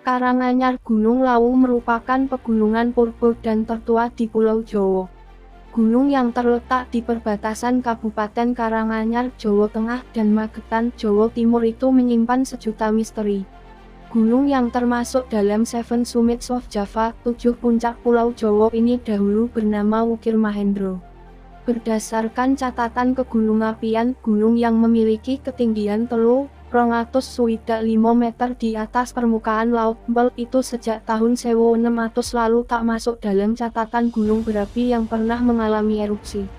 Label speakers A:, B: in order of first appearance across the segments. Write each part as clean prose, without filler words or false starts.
A: Karanganyar Gunung Lawu merupakan pegunungan purba dan tertua di Pulau Jawa. Gunung yang terletak di perbatasan Kabupaten Karanganyar, Jawa Tengah dan Magetan, Jawa Timur itu menyimpan sejuta misteri. Gunung yang termasuk dalam Seven Summits of Java, 7 puncak Pulau Jawa ini dahulu bernama Wukir Mahendra. Berdasarkan catatan kegunungapian, gunung yang memiliki ketinggian 325 meter di atas permukaan laut itu sejak tahun 1600 lalu tak masuk dalam catatan gunung berapi yang pernah mengalami erupsi.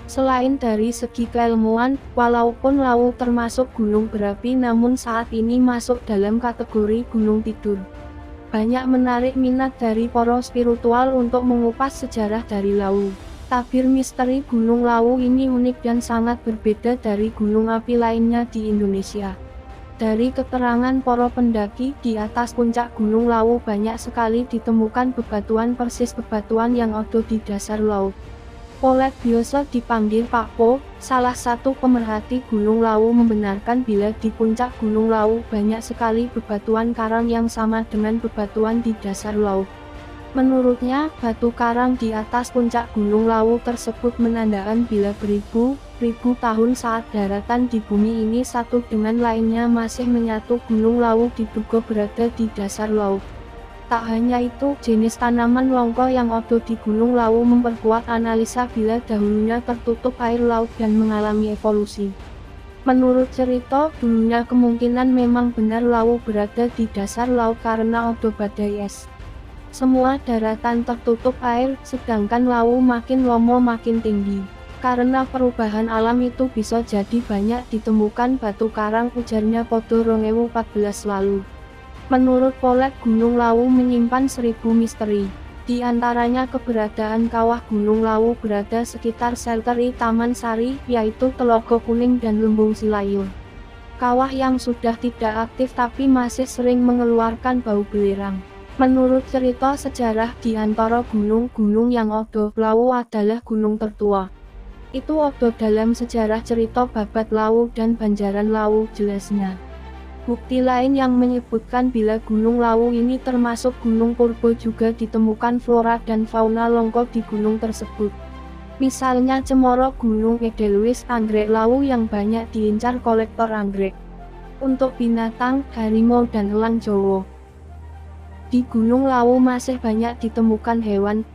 A: Selain dari segi keilmuan, walaupun Lawu termasuk gunung berapi namun saat ini masuk dalam kategori gunung tidur. Banyak menarik minat dari para spiritual untuk mengupas sejarah dari Lawu. Tabir misteri Gunung Lawu ini unik dan sangat berbeda dari gunung api lainnya di Indonesia. Dari keterangan para pendaki, di atas puncak Gunung Lawu banyak sekali ditemukan bebatuan persis bebatuan yang ada di dasar laut. Polet biasa dipanggil Pak Po, salah satu pemerhati Gunung Lawu membenarkan bila di puncak Gunung Lawu banyak sekali bebatuan karang yang sama dengan bebatuan di dasar laut. Menurutnya, batu karang di atas puncak Gunung Lawu tersebut menandakan bila beribu-ribu tahun saat daratan di bumi ini satu dengan lainnya masih menyatu, Gunung Lawu diduga berada di dasar laut. Tak hanya itu, jenis tanaman longko yang ada di Gunung Lawu memperkuat analisa bila dahulunya tertutup air laut dan mengalami evolusi. Menurut cerita, dulunya kemungkinan memang benar Lawu berada di dasar laut karena ada badai es. Semua daratan tertutup air, sedangkan Lawu makin lama makin tinggi. Karena perubahan alam itu bisa jadi banyak ditemukan batu karang, ujarnya pada 2014 lalu. Menurut Polet, Gunung Lawu menyimpan 1000 misteri. Di antaranya keberadaan kawah Gunung Lawu berada sekitar Selteri Taman Sari, yaitu Telaga Kuning dan Lembung Silayur. Kawah yang sudah tidak aktif tapi masih sering mengeluarkan bau belerang. Menurut cerita sejarah, di antara gunung-gunung yang ada, Lawu adalah gunung tertua. Itu ada dalam sejarah cerita Babat Lawu dan Banjaran Lawu, jelasnya. Bukti lain yang menyebutkan bila Gunung Lawu ini termasuk gunung purba juga ditemukan flora dan fauna longko di gunung tersebut. Misalnya cemoro Gunung Edelweiss, anggrek Lawu yang banyak diincar kolektor anggrek. Untuk binatang, harimau dan elang Jawa. Di Gunung Lawu masih banyak ditemukan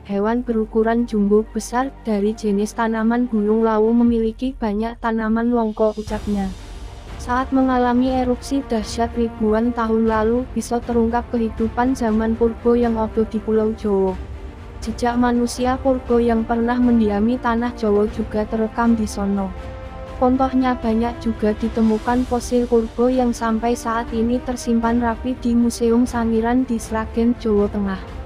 A: hewan berukuran jumbo besar. Dari jenis tanaman, Gunung Lawu memiliki banyak tanaman longko, ucapnya. Saat mengalami erupsi dahsyat ribuan tahun lalu, bisa terungkap kehidupan zaman purba yang ada di Pulau Jawa. Jejak manusia purba yang pernah mendiami tanah Jawa juga terekam di sono. Contohnya banyak juga ditemukan fosil purba yang sampai saat ini tersimpan rapi di Museum Sangiran di Sragen, Jawa Tengah.